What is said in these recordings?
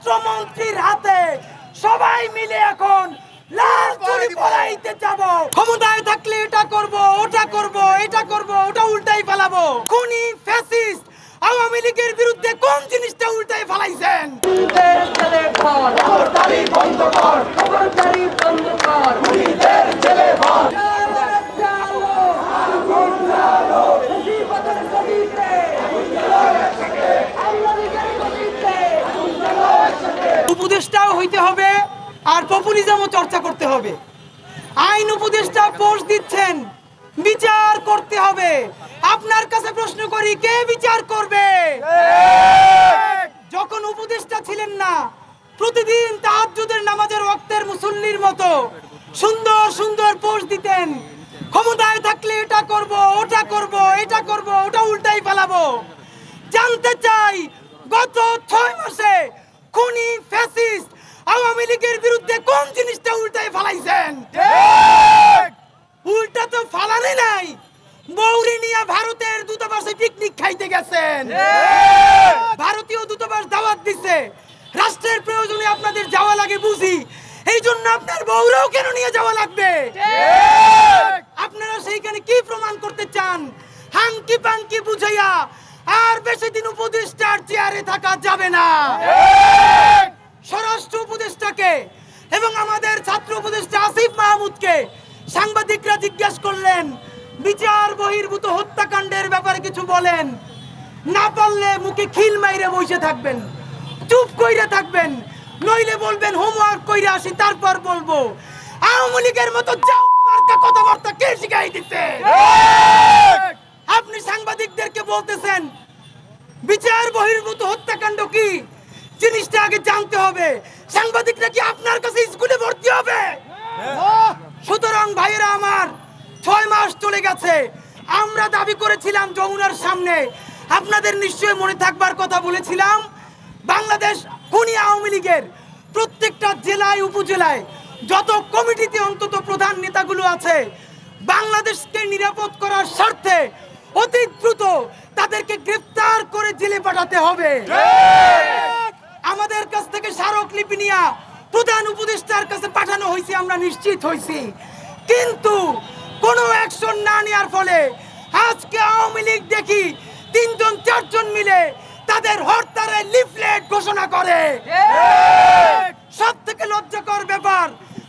স্বরাষ্ট্রমন্ত্রীর হাতে সবাই মিলে এখন লাল চুরি পরাইতে যাব। ক্ষমতায় থাকলে এটা করব, ওটা করব, এটা করব, ওটা উল্টাই ফেলাবো। খুনি ফ্যাসিস্ট আওয়ামী লীগের বিরুদ্ধে কোন জিনিসটা উল্টাই ফেলাইছেন? উপদেষ্টাও হইতে হবে আর পপুলিজমও চর্চা করতে হবে। আইন উপদেষ্টা পোস্ট দিচ্ছেন, বিচার করতে হবে। আপনার কাছে প্রশ্ন করি, কে বিচার করবে? যখন উপদেষ্টা ছিলেন না, প্রতিদিন তাহাজ্জুদের নামাজের ওয়াক্তের মুসল্লির মতো সুন্দর সুন্দর পোস্ট দিতেন। ক্ষমতায় থাকলে এটা করব, ওটা করব, এটা করব, ওটা উল্টাই ফেলাবো। জানতে চাই, গত 6 মাসে খুনি ফ্যাসিস্ট আওয়ামী লীগের বিরুদ্ধে কোন জিনিসটা উল্টাই ফেলাইছেন? উল্টা তো ফালানি নাই, বৌরি নিয়ে ভারতের দূতাবাসে পিকনিক খাইতে গেছেন। ভারতীয় দূতাবাস দাওয়াত দিছে, রাষ্ট্রের প্রয়োজনে আপনাদের যাওয়া লাগে বুঝি, এই জন্য আপনার বউরাও কেন নিয়ে যাওয়া লাগবে? আপনারা সেইখানে কি প্রমাণ করতে চান? হাঙ্কি পাঙ্কি বুঝাইয়া আর বেশি দিন উপদেষ্টার চেয়ারে থাকা যাবে না। স্বরাষ্ট্র উপদেষ্টাকে এবং আমাদের ছাত্র উপদেষ্টা আসিফ মাহমুদকে সাংবাদিকরা জিজ্ঞাসা করলেন, বিচার বহির্ভূত হত্যাকাণ্ডের ব্যাপারে কিছু বলেন। না পারলে মুখে খিল মাইরে বসে থাকবেন, চুপ কইরা থাকবেন, নইলে বলবেন হোমওয়ার্ক কইরা আসি তারপর বলবো। আওয়ামী লীগের মতো কথাবার্তা কে শিখাই দিচ্ছে? আপনি সাংবাদিকদেরকে বলতেছেন বিচার বহির্ভূত হত্যাকাণ্ড কি, জিনিসটা আগে জানতে হবে। সাংবাদিকরা কি আপনার কাছে স্কুলে ভর্তি হবে? সুতরাং ভাইয়েরা আমার, 6 মাস চলে গেছে। আমরা দাবি করেছিলাম যমুনার সামনে, আপনাদের নিশ্চয়ই মনে থাকবার কথা বলেছিলাম, বাংলাদেশ খুনি আওয়ামী লীগের প্রত্যেকটা জেলায় উপজেলায় যত কমিটিতে অন্তত প্রধান নেতাগুলো আছে, বাংলাদেশকে নিরাপদ করার স্বার্থে অতি দ্রুত তাদেরকে গ্রেফতার করে জেলে পাঠাতে হবে। আমাদের কাছ থেকে স্মারকলিপি নিয়ে প্রধান উপদেষ্টার কাছে পাঠানো হয়েছে, আমরা নিশ্চিত হয়েছি, কিন্তু কোনো অ্যাকশন না নেওয়ার ফলে আজকে আওয়ামী লীগ দেখি 3-4 জন মিলে তাদের হরতালের লিফলেট ঘোষণা করে। সব থেকে লজ্জাকর ব্যাপার,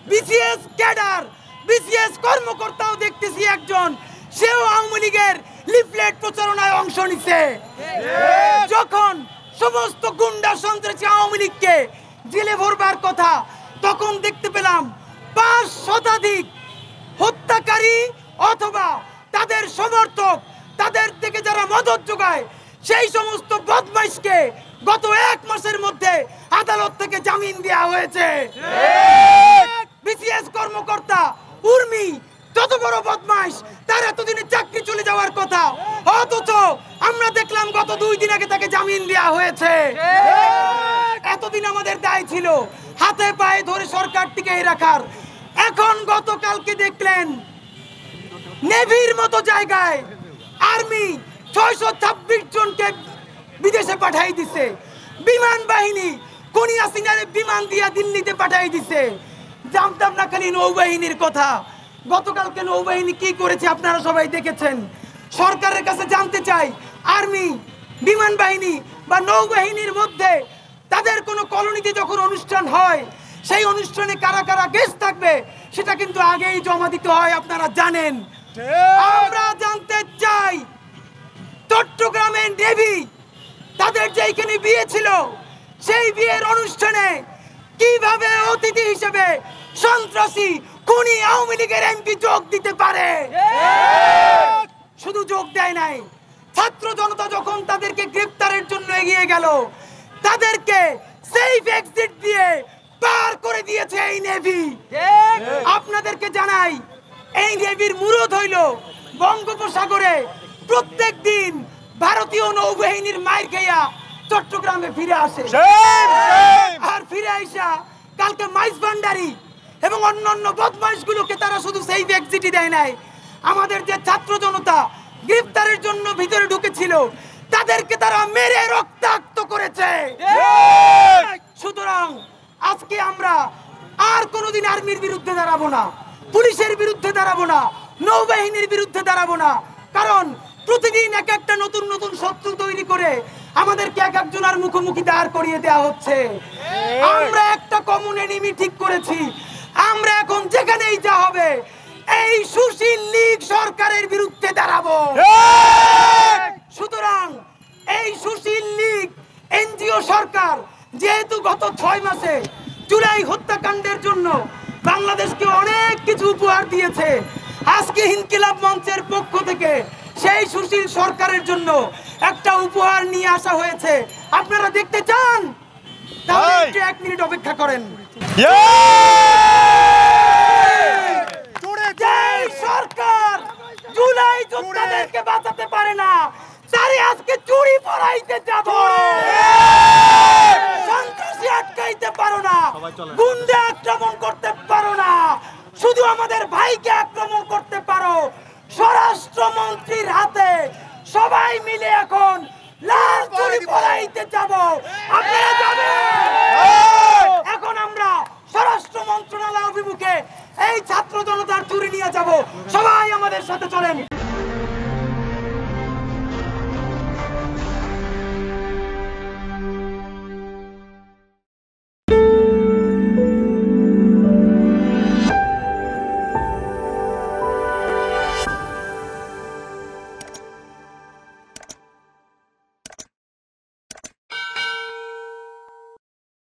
বিসিএস ক্যাডার, বিসিএস কর্মকর্তাও দেখতেছি একজন, সেও আওয়ামী লীগের লিফলেট প্রচারণায় অংশ নিচ্ছে। যখন সমস্ত গুন্ডা সন্ত্রাসী আওয়ামী লীগকে জেলে ভরবার কথা, তখন দেখতে পেলাম 5 শতাধিক হত্যাকারী অথবা তাদের সমর্থক, তাদের থেকে যারা মদত যোগায়, সেই সমস্ত বদমাইশকে গত 1 মাসের মধ্যে আদালত থেকে জামিন দেওয়া হয়েছে। বিসিএস কর্মকর্তা উর্মি যত বড় বদমাইশ, তার এতদিনে চাকরি চলে যাওয়ার কথা, অথচ আমরা দেখলাম গত 2 দিন আগে তাকে জামিন দেওয়া হয়েছে। এতদিন আমাদের দায় ছিল হাতে পায়ে ধরে সরকার টিকিয়ে রাখার, এখন গতকালকে দেখলেন নেভির মতো জায়গায় আর্মি 626 জনকে বিদেশে পাঠাই দিছে। বিমান বাহিনী খুনি হাসিনার বিমান দিয়া দিল্লিতে পাঠাই দিছে। জানতাম না খালি নৌবাহিনীর কথা, গতকালকে নৌবাহিনী কি করেছে আপনারা সবাই দেখেছেন। সরকারের কাছে জানতে চাই, আর্মি, বিমান বাহিনী বা নৌবাহিনীর মধ্যে তাদের কোনো কলোনিতে যখন অনুষ্ঠান হয়, সেই অনুষ্ঠানে কারা কারা গেস্ট থাকবে সেটা কিন্তু আগেই জমা দিতে হয়, আপনারা জানেন। আমরা জানতে চাই, চট্টগ্রামের নেভি তাদের যেখানে বিয়ে ছিল, সেই বিয়ের অনুষ্ঠানে কিভাবে অতিথি হিসেবে সন্ত্রাসী খুনি আওয়ামী লীগের এমপি যোগ দিতে পারে? শুধু যোগ দেয় নাই, ছাত্র জনতা যখন তাদেরকে গ্রেফতারের জন্য এগিয়ে গেল, তাদেরকে সেফ এক্সিট দিয়ে পার করে দিয়েছে এই নেভি। আপনাদেরকে জানাই, এই নেভির মুরদ হইল বঙ্গোপসাগরে প্রত্যেক দিন ভারতীয় নৌবাহিনীর মাইর খেয়া চট্টগ্রামে ফিরে আসে। আর ফিরে আইসা কালকে মাইস ভান্ডারি এবং অন্যান্য বদমাইশগুলোকে তারা শুধু সেই এক্সিটই দেয় নাই, আমাদের যে ছাত্র জনতা গ্রেফতারের জন্য ভিতরে ঢুকেছিল তাদেরকে তারা মেরে রক্তাক্ত করেছে। সুতরাং আজকে আমরা আর কোনোদিন আর্মির বিরুদ্ধে দাঁড়াবো না, পুলিশের বিরুদ্ধে দাঁড়াবো না, নৌবাহিনীর বিরুদ্ধে দাঁড়াবো না। কারণ প্রতিদিন এক একটা নতুন নতুন শত্রু তৈরি করে আমাদেরকে এক একজনের মুখোমুখি দাঁড় করিয়ে দেওয়া হচ্ছে। আমরা একটা কমন এনিমি ঠিক করেছি। আমরা এখন যেখানেই যা হবে এই সুশীল লীগ সরকারের বিরুদ্ধে দাঁড়াবো। সুতরাং এই সুশীল লীগ এনজিও সরকার যেহেতু গত 6 মাসে জুলাই হত্যাকাণ্ডের জন্য বাংলাদেশকে অনেক কিছু উপহার দিয়েছে, আজকে ইনকিলাব মঞ্চের পক্ষ থেকে সেই সুশীল সরকারের জন্য একটা উপহার নিয়ে আসা হয়েছে। আপনারা দেখতে চান? তাহলে একটু 1 মিনিট অপেক্ষা করেন। যেই সরকার জুলাই যোদ্ধাদেরকে বাঁচাতে পারে না, তারে আজকে চুরি পড়াইতে যাব। সন্ত্রাসী আটকাইতে পারো না, গুন্ডা আক্রমণ করতে পারো না, শুধু আমাদের ভাইকে আক্রমণ করতে পারো। স্বরাষ্ট্রমন্ত্রীর হাতে সবাই মিলে এখন লাল চুরি পড়াইতে যাব। আপনারা যাবেন? এখন আমরা স্বরাষ্ট্র মন্ত্রণালয় অভিমুখে এই ছাত্র জনতার চুরি নিয়ে যাব। সবাই আমাদের সাথে চলেন।